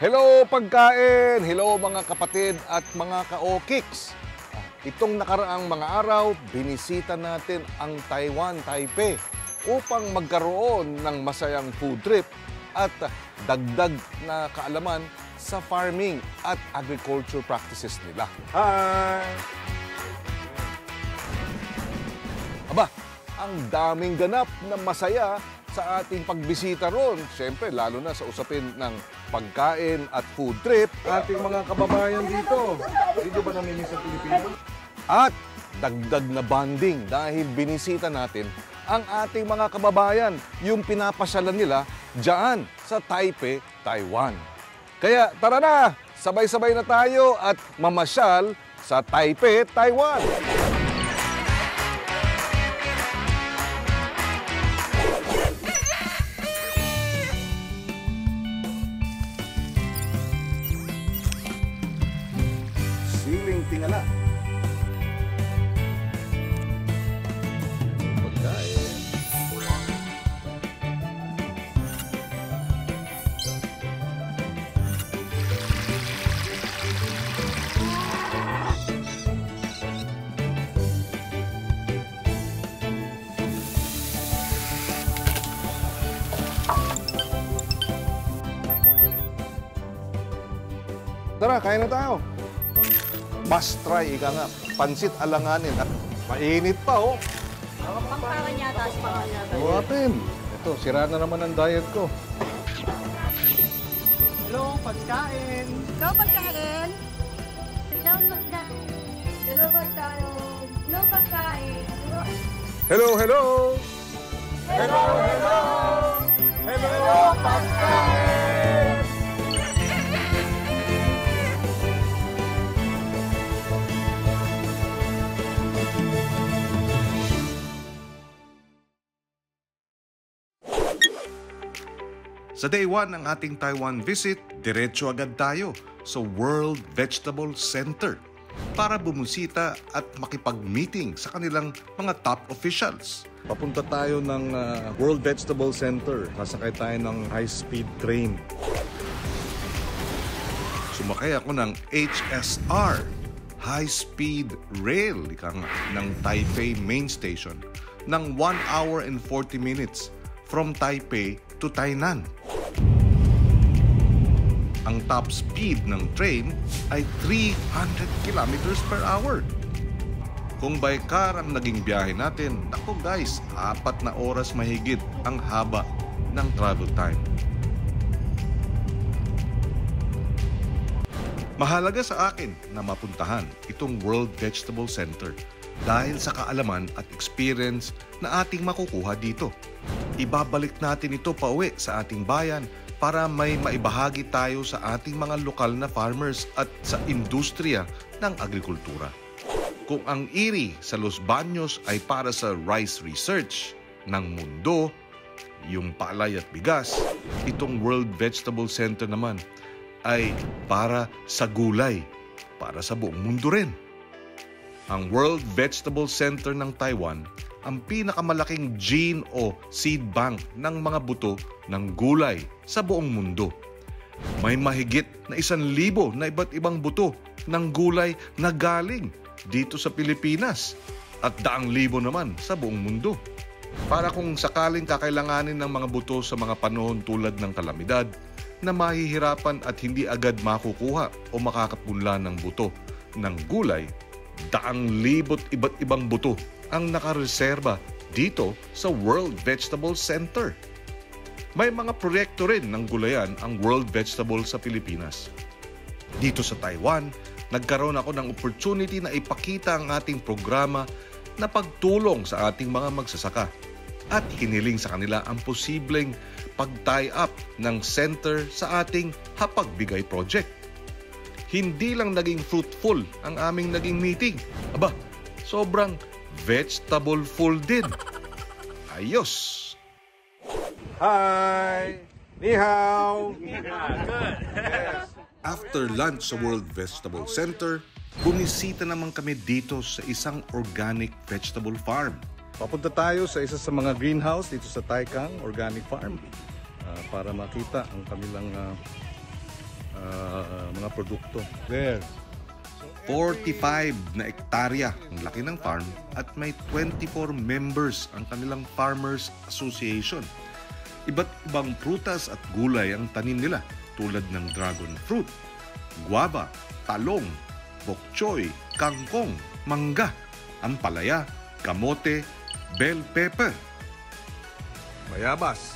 Hello pagkain! Hello mga kapatid at mga ka-okiks! Itong nakaraang mga araw, binisita natin ang Taiwan, Taipei upang magkaroon ng masayang food trip at dagdag na kaalaman sa farming at agriculture practices nila. Hi! Aba, ang daming ganap na masaya sa ating pagbisita ron. Siyempre, lalo na sa usapin ng pagkain at food trip. Ating mga kababayan dito. Dito ba namimiss sa Pilipinas? At dagdag na bonding dahil binisita natin ang ating mga kababayan, yung pinapasyalan nila dyan sa Taipei, Taiwan. Kaya tara na, sabay-sabay na tayo at mamasyal sa Taipei, Taiwan. Siling tingala. Pagkain. Tara, kain na tayo. Must try, ika nga. Pansit alanganin. At mainit pa, oh. Pangpangan yata, pangan yata. Buhatin. Ito, sira na naman ang diet ko. Hello, pagkain. Hello, pagkain. Hello, pagkain. Hello, pagkain. Hello, pagkain. Hello, hello! Hello, hello! Hello, pagkain! Sa day 1 ng ating Taiwan visit, diretso agad tayo sa World Vegetable Center para bumusita at makipag-meeting sa kanilang mga top officials. Papunta tayo ng World Vegetable Center. Sasakay tayo ng high-speed train. Sumakay ako ng HSR, High Speed Rail, ng Taipei Main Station, ng 1 hour and 40 minutes from Taipei to Tainan. Ang top speed ng train ay 300 kilometers per hour. Kung by car ang naging biyahe natin, naku guys, 4 na oras mahigit ang haba ng travel time. Mahalaga sa akin na mapuntahan itong World Vegetable Center dahil sa kaalaman at experience na ating makukuha dito. Ibabalik natin ito pauwi sa ating bayan para may maibahagi tayo sa ating mga lokal na farmers at sa industriya ng agrikultura. Kung ang IRRI sa Los Baños ay para sa rice research ng mundo, yung palay at bigas, itong World Vegetable Center naman ay para sa gulay, para sa buong mundo rin. Ang World Vegetable Center ng Taiwan ang pinakamalaking gene o seed bank ng mga buto ng gulay sa buong mundo. May mahigit na 1,000 na iba't ibang buto ng gulay na galing dito sa Pilipinas at 100,000 naman sa buong mundo. Para kung sakaling kakailanganin ng mga buto sa mga panahon tulad ng kalamidad na mahihirapan at hindi agad makukuha o makakapunla ng buto ng gulay, 100,000 iba't ibang buto ang nakareserba dito sa World Vegetable Center. May mga proyekto rin ng gulayan ang World Vegetable sa Pilipinas. Dito sa Taiwan, nagkaroon ako ng opportunity na ipakita ang ating programa na pagtulong sa ating mga magsasaka at hiniling sa kanila ang posibleng pag-tie up ng center sa ating Hapagbigay Project. Hindi lang naging fruitful ang aming naging meeting. Aba, sobrang vegetable full din. Ayos! Hi! Ni hao! Good. Yes. After lunch sa World Vegetable Center, bumisita naman kami dito sa isang organic vegetable farm. Papunta tayo sa isa sa mga greenhouse dito sa Taikang Organic Farm para makita ang kanilang mga produkto. There. 45 na ektarya ang laki ng farm at may 24 members ang kanilang Farmers Association. Iba't ibang prutas at gulay ang tanim nila tulad ng dragon fruit, guava, talong, bok choy, kangkong, mangga, ampalaya, kamote, bell pepper. Bayabas.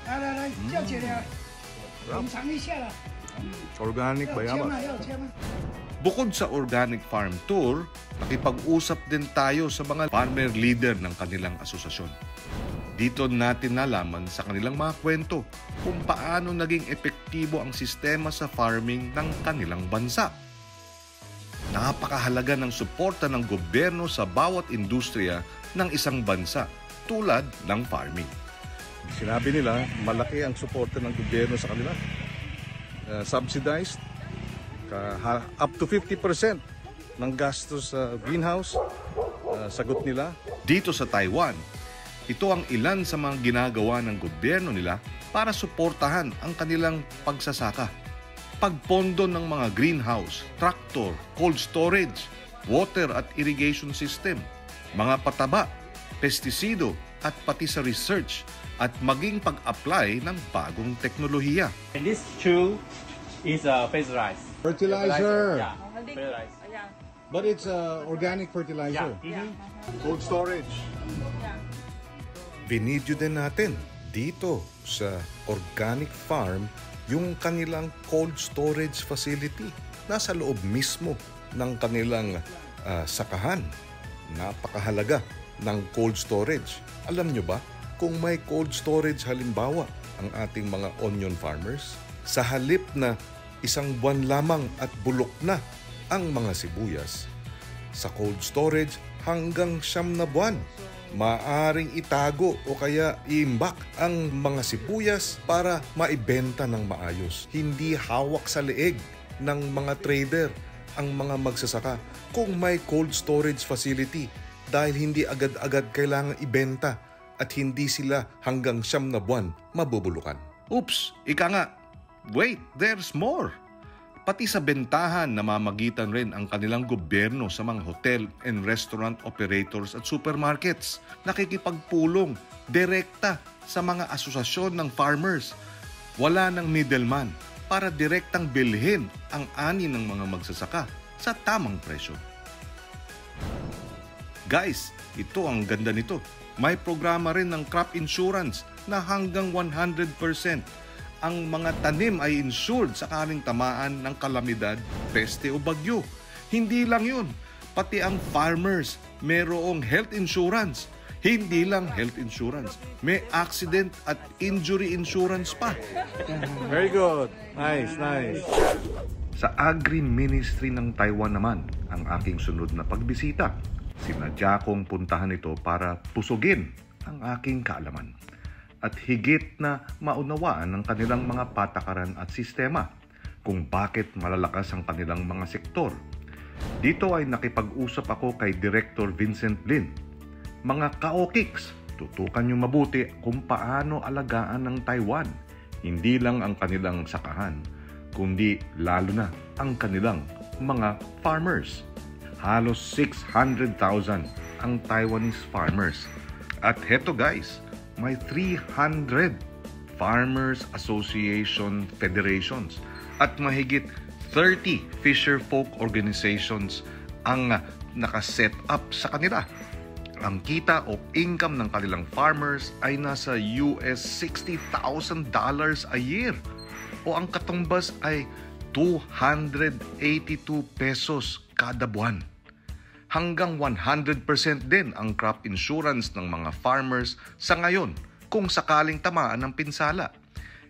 来来来，叫姐姐，我们尝一下了。 Organic 要切 bayabas. 吗？要切吗？ Bukod sa organic farm tour, nakipag-usap din tayo sa mga farmer leader ng kanilang asosasyon. Dito natin nalaman sa kanilang mga kwento kung paano naging epektibo ang sistema sa farming ng kanilang bansa. Napakahalaga ng suporta ng gobyerno sa bawat industriya ng isang bansa tulad ng farming. Sinabi nila, malaki ang suporta ng gobyerno sa kanila. Subsidized, up to 50% ng gastos sa greenhouse, sagot nila. Dito sa Taiwan, ito ang ilan sa mga ginagawa ng gobyerno nila para suportahan ang kanilang pagsasaka. Pagpondo ng mga greenhouse, tractor, cold storage, water at irrigation system, mga pataba, pestisido at pati sa research at maging pag-apply ng bagong teknolohiya. And this two is fertilizer. Fertilizer. Yeah, fertilizer. Ayan. But it's organic fertilizer. Cold storage. Binidyo din natin dito sa organic farm yung kanilang cold storage facility. Nasa loob mismo ng kanilang sakahan. Napakahalaga ng cold storage. Alam nyo ba kung may cold storage halimbawa ang ating mga onion farmers? Sa halip na isang buwan lamang at bulok na ang mga sibuyas, sa cold storage hanggang 9 na buwan, maaring itago o kaya iimbak ang mga sibuyas para maibenta ng maayos. Hindi hawak sa leeg ng mga trader ang mga magsasaka kung may cold storage facility dahil hindi agad-agad kailangan ibenta at hindi sila hanggang 9 na buwan mabubulukan. Oops! Ika nga! Wait! There's more! Pati sa bentahan namamagitan rin ang kanilang gobyerno sa mga hotel and restaurant operators at supermarkets. Nakikipagpulong direkta sa mga asosasyon ng farmers. Wala ng middleman para direktang bilhin ang ani ng mga magsasaka sa tamang presyo. Guys, ito ang ganda nito. May programa rin ng crop insurance na hanggang 100%. Ang mga tanim ay insured sakaling tamaan ng kalamidad, peste o bagyo. Hindi lang yun, pati ang farmers mayroong health insurance. Hindi lang health insurance, may accident at injury insurance pa. Very good. Nice, nice. Sa Agri-Ministry ng Taiwan naman ang aking sunod na pagbisita. Sinadya kong puntahan ito para pusugin ang aking kaalaman at higit na maunawaan ang kanilang mga patakaran at sistema kung bakit malalakas ang kanilang mga sektor. Dito ay nakipag-usap ako kay Director Vincent Lin. Mga ka-okiks, tutukan niyo mabuti kung paano alagaan ng Taiwan. Hindi lang ang kanilang sakahan, kundi lalo na ang kanilang mga farmers. Halos 600,000 ang Taiwanese farmers. At heto guys, may 300 Farmers Association Federations at mahigit 30 fisher folk organizations ang nakaset up sa kanila. Ang kita o income ng kanilang farmers ay nasa US $60,000 a year o ang katumbas ay 282 pesos kada buwan. Hanggang 100% din ang crop insurance ng mga farmers sa ngayon kung sakaling tamaan ng pinsala.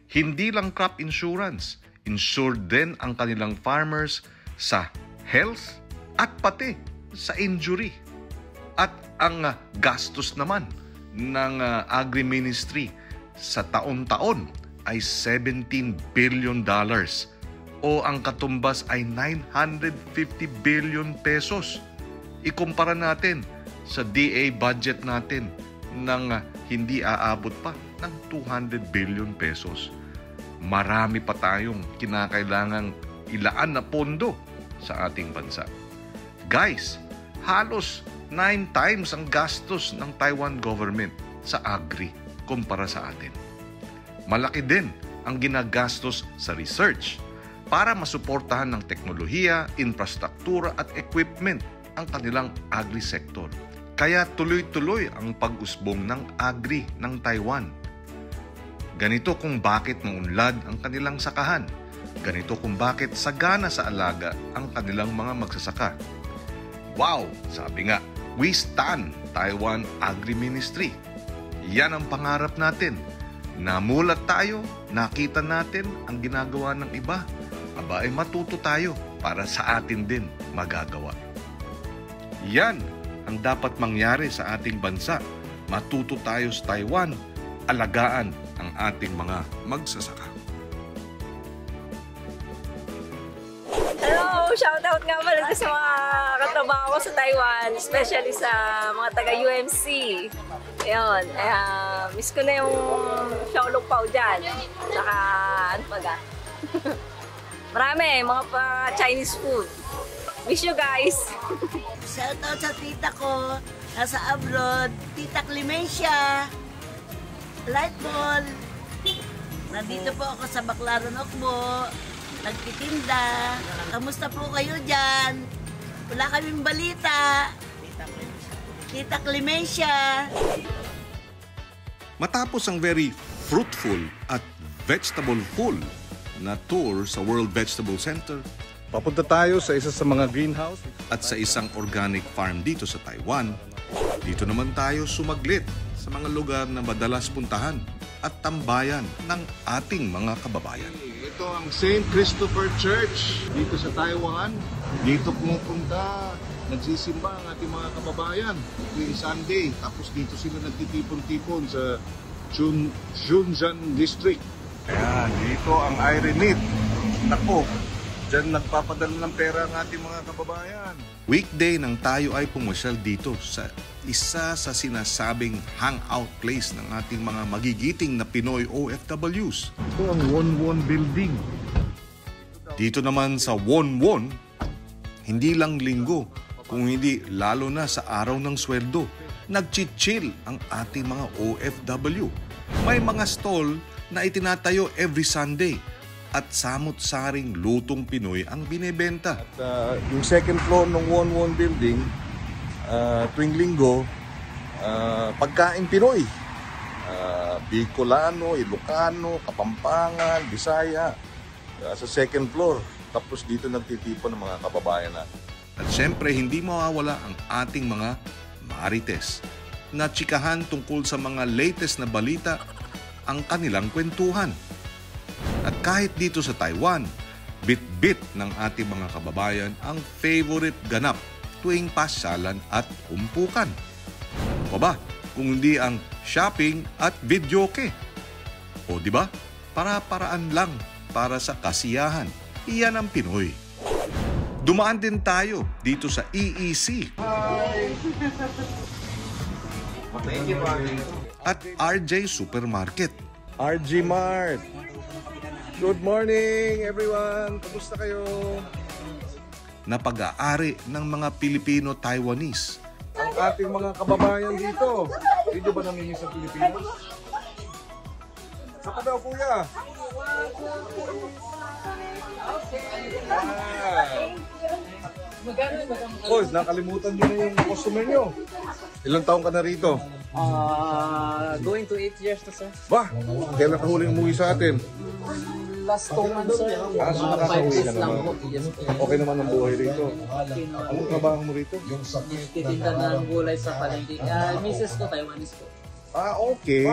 Hindi lang crop insurance, insured din ang kanilang farmers sa health at pati sa injury. At ang gastos naman ng Agri-Ministry sa taon-taon ay $17 billion o ang katumbas ay 950 billion pesos. Ikumpara natin sa DA budget natin ng hindi aabot pa ng 200 billion pesos. marami pa tayong kinakailangang ilaan na pondo sa ating bansa. Guys, halos 9 times ang gastos ng Taiwan government sa agri kumpara sa atin. Malaki din ang ginagastos sa research para masuportahan ng teknolohiya, infrastruktura at equipment ang kanilang agri-sector. Kaya tuloy-tuloy ang pag-usbong ng agri ng Taiwan. Ganito kung bakit maunlad ang kanilang sakahan. Ganito kung bakit sagana sa alaga ang kanilang mga magsasaka. Wow! Sabi nga, we stand Taiwan Agri-Ministry. Yan ang pangarap natin. Namulat tayo, nakita natin ang ginagawa ng iba. Aba ay matuto tayo para sa atin din magagawa. Yan ang dapat mangyari sa ating bansa. Matuto tayo sa Taiwan, alagaan ang ating mga magsasaka. Hello! Shoutout nga pala sa mga katrabaho ko sa Taiwan, especially sa mga taga-UMC. Ayun, miss ko na yung Xiaolong Pao dyan. Tsaka, ano pa ga? Marami, mga pa Chinese food. Miss you guys! Shoutout sa tita ko, nasa abroad, Tita Clemencia, Lightball. Nandito po ako sa Baclaran, Okbo, nagtitinda. Kamusta po kayo dyan? Wala kaming balita. Tita Clemencia. Matapos ang very fruitful at vegetable-full na tour sa World Vegetable Center, papunta tayo sa isa sa mga greenhouse at sa isang organic farm dito sa Taiwan. Dito naman tayo sumaglit sa mga lugar na madalas puntahan at tambayan ng ating mga kababayan. Ito ang St. Christopher Church dito sa Taiwan. Dito pumupunta, nagsisimba ang ating mga kababayan tuwing Sunday. Tapos dito sila nagtitipon-tipon sa Shunzhen District. Ayan, dito ang Irenit. Nako, dyan nagpapadala ng pera ang ating mga kababayan. Weekday nang tayo ay pumasyal dito sa isa sa sinasabing hangout place ng ating mga magigiting na Pinoy OFWs. Ito ang Won Building. Dito naman sa Won, hindi lang linggo, kung hindi lalo na sa araw ng sweldo, nagchichill ang ating mga OFW. May mga stall na itinatayo every Sunday at samot-saring lutong Pinoy ang binebenta. At yung second floor ng Won Building, tuwing linggo, pagkain Pinoy. Bicolano, Ilocano, Kapampangan, Bisaya, sa second floor. Tapos dito nagtitipon ng mga kababayan natin. At syempre, hindi mawawala ang ating mga marites na tsikahan tungkol sa mga latest na balita ang kanilang kwentuhan. At kahit dito sa Taiwan, bit-bit ng ating mga kababayan ang favorite ganap tuwing pasyalan at umpukan. O ba, kung hindi ang shopping at videoke. O di ba? Para-paraan lang para sa kasiyahan. Iyan ang Pinoy. Dumaan din tayo dito sa EEC. At RJ Supermarket. RJ Mart. Good morning everyone! Kamusta kayo? Na pag-aari ng mga Pilipino-Taiwanese. Ang ating mga kababayan dito. Hindi ba namimiss ang Pilipinas? Saka daw kuya. Oh, nakalimutan nyo na yung customer nyo. Ilang taong ka na rito? Going to 8 years to sir. Bah, kailan ka huling umuwi sa atin? Last 2 months sir. So nakakauwi ka naman. Yes, Okay naman ang buhay rito. okay na. Anong trabaho mo rito? Titinda ng gulay sa palengke. Misis ko, Taiwanese ko. Okay.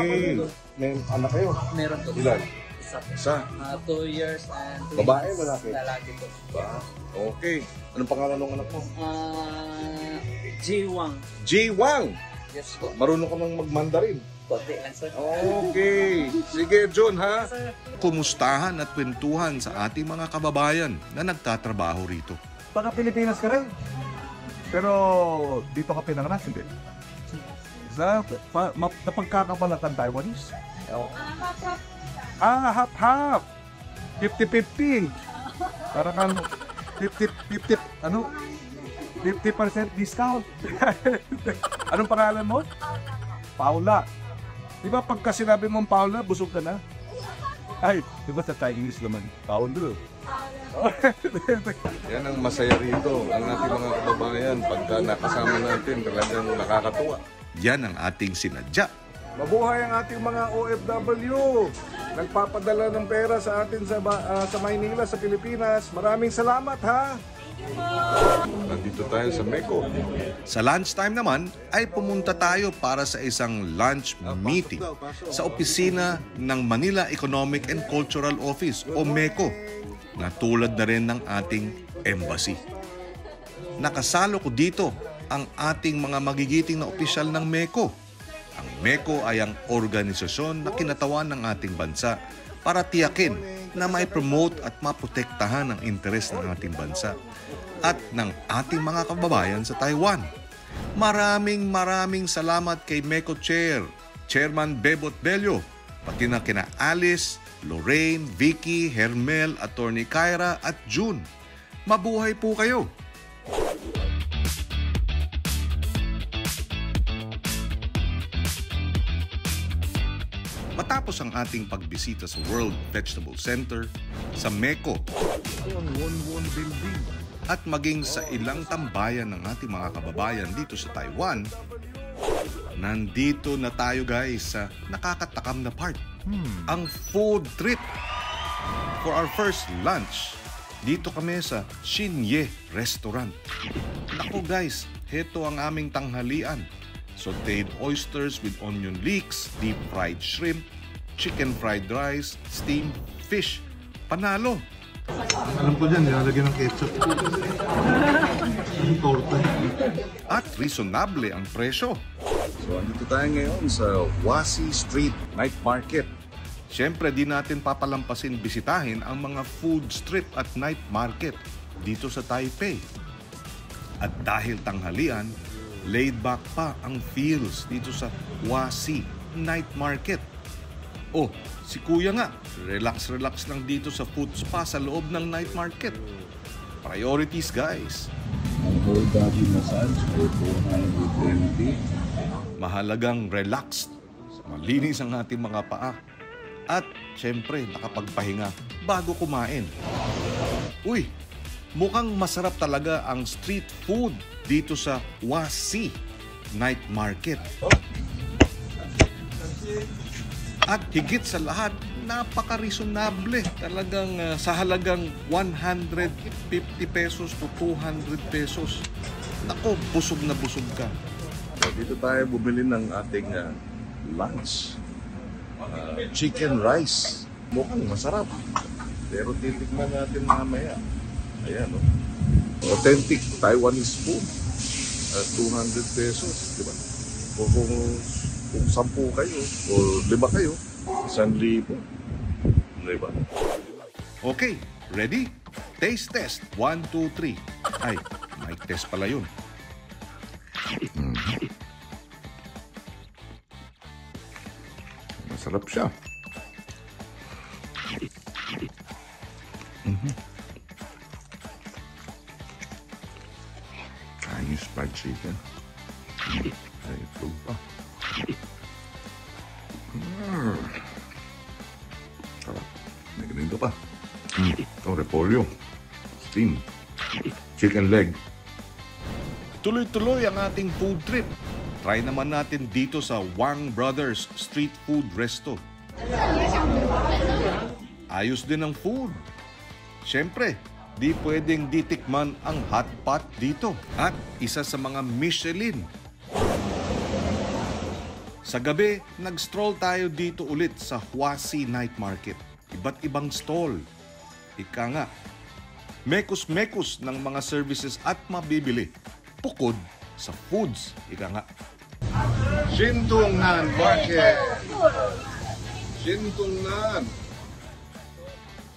May anak kayo? Meron to. Ilan? Isa. Isa. 2 years and 2 Babae, months. lalaki? Lalaki ko. Ba? Okay. Anong pangalan ng anak mo? Jiwang. Jay Wang. Yes po. Marunong ka nang mag-Mandarin. Konti lang sir. Okay. Sige, John, ha? Kumustahan at kwentuhan sa ating mga kababayan na nagtatrabaho rito. Baka Pilipinas ka rin. Pero dito ka pinanganak, hindi. Napagkakabalatan Taiwanese. Half-half. 50-50. Parang ano, 50, ano? 50% discount. Anong pangalan mo? Paula. Di ba pagka sinabi mong Paula, busog ka na? Ay, di ba sa Chinese naman? Paula. Yan ang masaya rito, ang ating mga kababayan. Pagka nakasama natin, talagang nakakatuwa. Yan ang ating sinadya. Mabuhay ang ating mga OFW. Nagpapadala ng pera sa atin sa Maynila, sa Pilipinas. Maraming salamat ha. Nandito tayo sa Meko. Sa lunchtime naman ay pumunta tayo para sa isang lunch meeting sa opisina ng Manila Economic and Cultural Office o MECO na tulad na rin ng ating embassy. Nakasalo ko dito ang ating mga magigiting na opisyal ng MECO. Ang MECO ay ang organisasyon na kinatawan ng ating bansa para tiyakin na may promote at maprotektahan ang interes ng ating bansa at ng ating mga kababayan sa Taiwan. Maraming salamat kay MECO Chair, Chairman Bebot Bello, pati na kina Alice, Lorraine, Vicky, Hermel, Attorney Kyra at June. Mabuhay po kayo! Matapos ang ating pagbisita sa World Vegetable Center, sa MECO, Won Building, at maging sa ilang tambayan ng ating mga kababayan dito sa Taiwan, nandito na tayo guys sa nakakatakam na part, ang food trip. For our first lunch, dito kami sa Xinye Restaurant. Naku guys, heto ang aming tanghalian. Sauteed oysters with onion leeks, deep fried shrimp, chicken fried rice, steamed fish. Panalo! Alam ko dyan, nilalagyan ng ketchup. Ang torta. At reasonable ang presyo. So, andito tayo ngayon sa Huasi Street Night Market. Siyempre, di natin papalampasin bisitahin ang mga food strip at night market dito sa Taipei. At dahil tanghalian, laid back pa ang feels dito sa Huasi Night Market. Oh, si Kuya nga, relax lang dito sa food spa sa loob ng night market. Priorities guys. Ang whole body massage for 420. Mahalagang relaxed, malinis ang ating mga paa. At syempre, nakapagpahinga bago kumain. Uy, mukhang masarap talaga ang street food dito sa Huasi Night Market. At higit sa lahat, napaka-reasonable. Talagang sa halagang 150 pesos to 200 pesos. Nako, busog na busog ka. So, dito tayo bumili ng ating lunch. Chicken rice. Mukhang masarap. Pero titikman natin mamaya. Ayan, no? Authentic Taiwanese food. 200 pesos, di ba? O kung 10 kayo, o 5 kayo, 1,000. Di ba? Okay, ready? Taste test. 1, 2, 3. Ay, mic test pala yun. Masarap siya. Chinese fried chicken. Ay, itlog pa. Sarap. May ganito pa. Ito, repolyo. Steam. Chicken leg. Tuloy-tuloy ang ating food trip. Try naman natin dito sa Wang Brothers Street Food Resto. Ayos din ang food. Siyempre, di pwedeng ditikman ang hot pot dito. At isa sa mga Michelin. Sa gabi, nag-stroll tayo dito ulit sa Huasi Night Market. Iba't ibang stall. Ika nga, mekus-mekus ng mga services at mabibili. Bukod sa foods. Ika nga. Shintungnan Market. Shintungnan.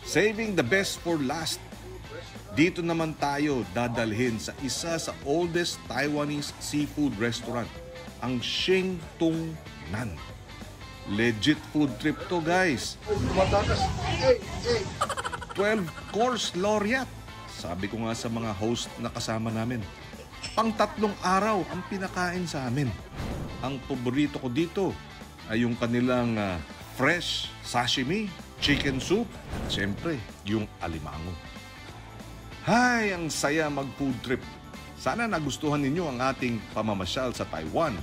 Saving the best for last. Dito naman tayo dadalhin sa isa sa oldest Taiwanese seafood restaurant, ang Shintungnan. Legit food trip to guys. 12-course laureate. Sabi ko nga sa mga host na kasama namin, pang 3 araw ang pinakain sa amin. Ang paborito ko dito ay yung kanilang fresh sashimi, chicken soup, at syempre, yung alimango. Hay, ang saya mag-food trip. Sana nagustuhan ninyo ang ating pamamasyal sa Taiwan.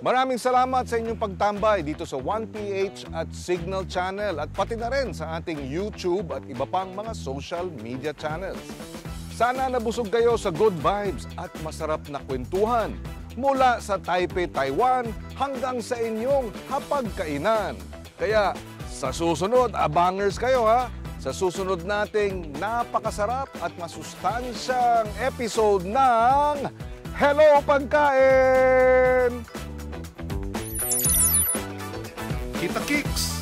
Maraming salamat sa inyong pagtambay dito sa 1PH at Signal Channel at pati na rin sa ating YouTube at iba pang mga social media channels. Sana nabusog kayo sa good vibes at masarap na kwentuhan mula sa Taipei, Taiwan hanggang sa inyong hapagkainan. Kaya sa susunod, abangers kayo ha! Sa susunod nating napakasarap at masustansyang episode ng Hello Pagkain! Kita Kicks!